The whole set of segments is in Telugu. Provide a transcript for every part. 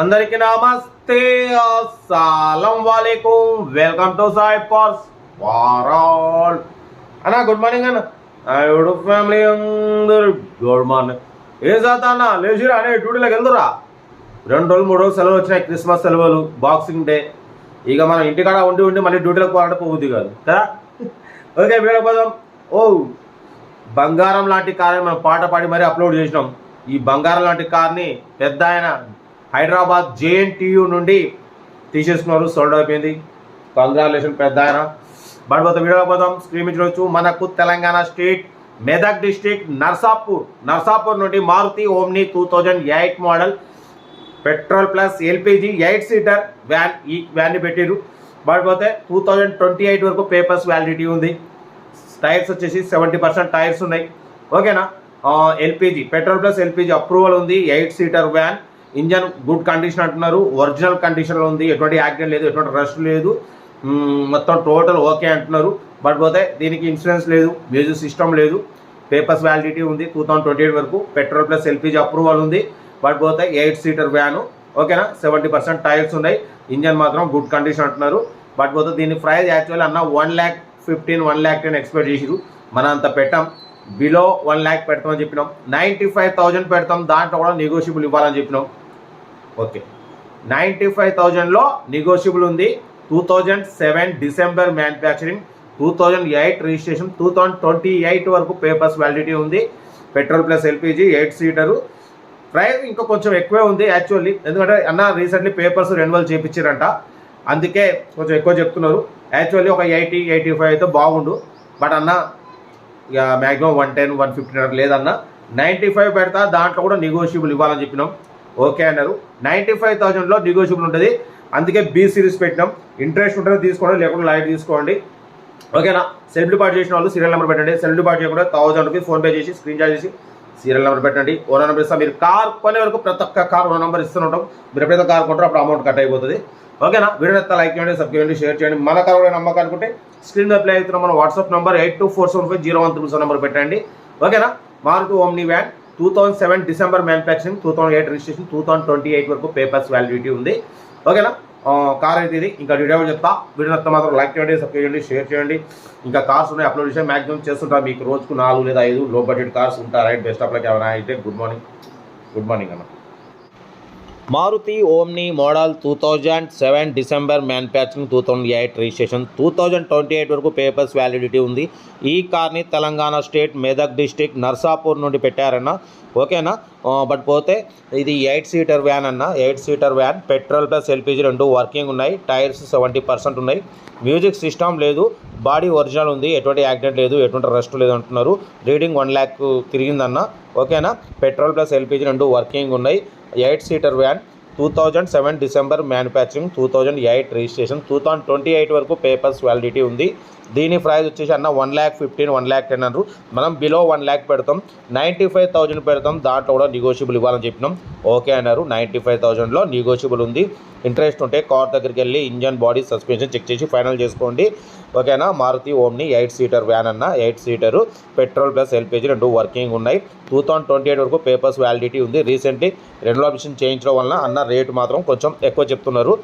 అందరికీ నమస్తే, అస్సలం వాలేకుం. వెల్కమ్ టు సాయి పార్స్ ఫర్ ఆల్. అన్న గుడ్ మార్నింగ్ అన్న. ఐడు ఫ్యామిలీ అందరు గుడ్ మార్నింగ్. ఏం చదువుతా అన్న, లేచిరా అనే డ్యూటీలోకి వెళ్తురా. 2 రోజులు 3 రోజులు సెలవులు వచ్చినాయి, క్రిస్మస్ సెలవులు, బాక్సింగ్ డే. ఇక మనం ఇంటికాడ ఉండి మళ్ళీ డ్యూటీలోకి పోవాలంటే పోవద్దు కాదు కదా. ఓకే వీడియోకి పోదాం. బంగారం లాంటి కార్ని మనం పాట పాడి మరీ అప్లోడ్ చేసినాం. ఈ బంగారం లాంటి కార్ని పెద్ద ఆయన హైదరాబాద్ JNTU నుండి తీసేసుకున్నారు, సోల్డ్ అయిపోయింది. కంగ్రాచులేషన్ పెద్ద ఆయన. బట్ వీడియో పోదాం. స్క్రీన్ మీద చూడొచ్చు, మనకు తెలంగాణ స్టేట్ మెదక్ డిస్ట్రిక్ట్ నర్సాపూర్ నుండి Maruti Omni 2008 model petrol plus LPG 8 seater van. ఈ వ్యాన్ని పెట్టారు. బట్ 2028 వరకు పేపర్స్ వ్యాలిడిటీ ఉంది. టైర్స్ వచ్చేసి 70% టైర్స్ ఉన్నాయి. ఓకేనా. LPG petrol plus LPG approval ఉంది. 8 seater van. Engine good condition అంటున్నారు, ఒరిజినల్ కండిషన్లో ఉంది, ఎటువంటి యాక్సిడెంట్ లేదు, ఎటువంటి రష్ లేదు, మొత్తం టోటల్ ఓకే అంటున్నారు. బట్ దీనికి ఇన్సూరెన్స్ లేదు, మ్యూజిక్ సిస్టమ్ లేదు, పేపర్స్ వ్యాలిడిటీ ఉంది 2028 వరకు. పెట్రోల్ ప్లస్ LPG అప్రూవల్ ఉంది. But 8 seater van. ఓకేనా. 70% టైర్స్ ఉన్నాయి. ఇంజన్ మాత్రం గుడ్ కండిషన్ అంటున్నారు. బట్ దీని ప్రైస్ యాక్చువల్ అన్న 1,15,000 1,10,000 ఎక్స్పెక్ట్ చేసిరు. మనం అంత పెట్టాం, బిలో 1 lakh పెడతామని చెప్పినాం. 95,000 పెడతాం, దాంట్లో కూడా నెగోషియబుల్ ఇవ్వాలని చెప్పినాం. ఓకే, 95,000లో నెగోషియబుల్ ఉంది. 2007 డిసెంబర్ మ్యానుఫ్యాక్చరింగ్, 2008 రిజిస్ట్రేషన్, 2028 వరకు పేపర్స్ వ్యాలిడిటీ ఉంది. Petrol plus LPG 8 సీటరు. ప్రైస్ ఇంకా కొంచెం ఎక్కువే ఉంది యాక్చువల్లీ, ఎందుకంటే అన్న రీసెంట్లీ పేపర్స్ రెన్యువల్ చేయించారంట, అందుకే కొంచెం ఎక్కువ చెప్తున్నారు. యాక్చువల్లీ ఒక 80-85 అయితే బాగుండు. బట్ అన్న ఇక మ్యాక్సిమం 110 115 లేదన్న. 95 పెడతా, దాంట్లో కూడా నెగోషియబుల్ ఇవ్వాలని చెప్పినాం. ఓకే అన్నారు. 95,000లో నెగోషియబుల్ ఉంటుంది, అందుకే B సిరీస్ పెట్టినాం. ఇంట్రెస్ట్ ఉంటుంది తీసుకోండి, లేకుండా లైట్ తీసుకోండి. ఓకేనా. సెల్ఫ్ డిపాజిట్ చేసిన వాళ్ళు సీరియల్ నెంబర్ పెట్టండి. సెల్ఫ్ డిపాజిట్ చేయకుండా 1000 రూపీస్ ఫోన్పే చేసి స్క్రీన్ షాట్ చేసి సీరియల్ నెంబర్ పెట్టండి. ఓనర్ నెంబర్ ఇస్తాం. మీరు కార్ కొనే వరకు ప్రతి ఒక్క కార్ ఓనర్ నెంబర్ ఇస్తుంటాం. మీరు ఎప్పుడైతే కార్ కొంటారో అప్పుడు అమౌంట్ కట్ అయిపోతుంది. ఓకేనా. వీడియో లైక్ చేయండి, సబ్స్క్రైబ్ చేయండి, షేర్ చేయండి. మన కార్ కూడా నమ్మకం అనుకుంటే స్క్రీన్ అప్లై అవుతున్న మన వాట్సాప్ నెంబర్ 82475013 నెంబర్ పెట్టండి. ఓకేనా. Maruti Omni van 2007 December manufacturing, 2008 registration, 2028 వరకు పేపర్స్ వ్యాలిడిటీ ఉంది. ఓకేనా. కార్ అయితే ఇది. ఇంకా డీటెయిల్ చెప్తా. వీడియో నచ్చితే మాత్రం లైక్ చేయండి, సబ్స్క్రైబ్ చేయండి, షేర్ చేయండి. ఇంకా కార్స్ ఉన్నాయి, అప్లోడ్ చేసి మ్యాక్సిమం చేస్తుంటారు. మీకు రోజుకు 4 లేదా 5 లో బడ్జెట్ కార్స్ ఉంటారు. Right best of luck. ఏమైనా అయితే గుడ్ మార్నింగ్ అన్న. Maruti Omni model 2007 December manufacturing, 2008 registration, 2028 వరకు పేపర్స్ వ్యాలిడిటీ ఉంది. ఈ కార్ని తెలంగాణ స్టేట్ మెదక్ డిస్ట్రిక్ట్ నర్సాపూర్ నుండి పెట్టారన్న. ఓకేనా. బట్ ఇది 8 సీటర్ వ్యాన్ అన్న. 8 seater van. Petrol plus LPG 2 working ఉన్నాయి. టైర్స్ 70% ఉన్నాయి. మ్యూజిక్ సిస్టమ్ లేదు. బాడీ ఒరిజినల్ ఉంది, ఎటువంటి యాక్సిడెంట్ లేదు, ఎటువంటి రస్ట్ లేదు అంటున్నారు. Reading 1 lakh తిరిగిందన్న. ఓకేనా. పెట్రోల్ ప్లస్ LPG 2 వర్కింగ్ ఉన్నాయి. 8 seater van. 2007 December manufacturing, 2008 registration, 2028 వరకు పేపర్స్ వ్యాలిడిటీ ఉంది. దీని ప్రైస్ వచ్చేసి అన్న 1,15,000 1,10,000 అన్నారు. మనం బిలో 1 lakh పెడతాం. 95,000 పెడతాం, దాంట్లో కూడా నెగోషియబుల్ ఇవ్వాలని చెప్పినాం. ఓకే అన్నారు. 95,000లో నెగోషియబుల్ ఉంది. ఇంట్రెస్ట్ ఉంటే కార్ దగ్గరికి వెళ్ళి ఇంజన్, బాడీ, సస్పెన్షన్ చెక్ చేసి ఫైనల్ చేసుకోండి. ఓకేనా. మారుతి ఓమ్ని 8 సీటర్ వ్యాన్ అన్న. 8 సీటరు. పెట్రోల్ ప్లస్ LPG 2 వర్కింగ్ ఉన్నాయి. 2028 వరకు పేపర్స్ వ్యాలిడిటీ ఉంది. రీసెంట్లీ రెన్యువల్ చేయించడం వలన అన్న రేటు మాత్రం కొంచెం ఎక్కువ చెప్తున్నారు.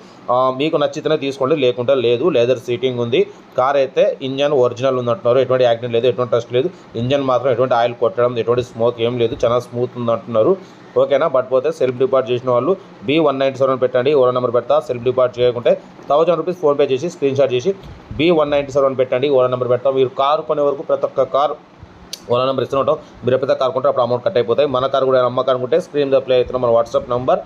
మీకు నచ్చితేనే తీసుకోండి, లేకుంటే లేదు. లెదర్ సీటింగ్ ఉంది. కార్ అయితే ఇంజన్ ఒరిజినల్ ఉందంటున్నారు. ఎటువంటి యాక్సిడెంట్ లేదు, ఎటువంటి టస్ట్ లేదు. ఇంజన్ మాత్రం ఎటువంటి ఆయిల్ కొట్టడం, ఎటువంటి స్మోక్ ఏం లేదు, చాలా స్మూత్ ఉందంటున్నారు. ఓకేనా. బట్ సెల్ఫ్ డిపాజిట్ చేసిన వాళ్ళు B197 పెట్టండి. ఓనర్ నెంబర్ పెడతా. సెల్ఫ్ డిపాజిట్ చేయకుంటే 1000 రూపీస్ ఫోన్పే చేసి స్క్రీన్ షాట్ చేసి B197 పెట్టండి. ఓనర్ నెంబర్ పెడతా. మీరు కారు కొనే వరకు ప్రతి ఒక్క కార్ ఓనర్ నెంబర్ ఇస్తూ ఉంటాం. మీరు ఎప్పుడైతే కార్ కొంటారో అప్పుడు అమౌంట్ కట్ అయిపోతాయి. మన కారు కూడా నమ్మకం అనుకుంటే స్క్రీన్ అప్లై అవుతున్న మన వాట్సాప్ నెంబర్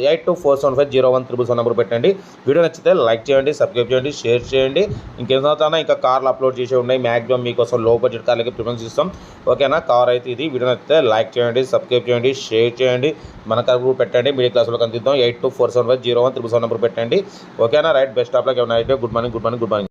82475013 నెంబర్ పెట్టండి. వీడియో నచ్చితే లైక్ చేయండి, సబ్స్క్రైబ్ చేయండి, షేర్ చేయండి. ఇంకేం చదువుతానా ఇంకా కార్లు అప్లోడ్ చేసి ఉన్నాయి. మ్యాక్సిమం మీకోసం లో బడ్జెట్ కార్లకి ప్రిఫరెన్స్ ఇస్తాం. ఓకేనా. కార్ అయితే ఇది. వీడియో నచ్చితే లైక్ చేయండి, సబ్స్క్రైబ్ చేయండి, షేర్ చేయండి. మన కార్ కూడా పెట్టండి. మిడిల్ క్లాస్లో అందిద్దాం. 82475013 నెంబర్ పెట్టండి. ఓకేనా. Right best of luck. ఏమైనా అయితే గుడ్ మార్నింగ్.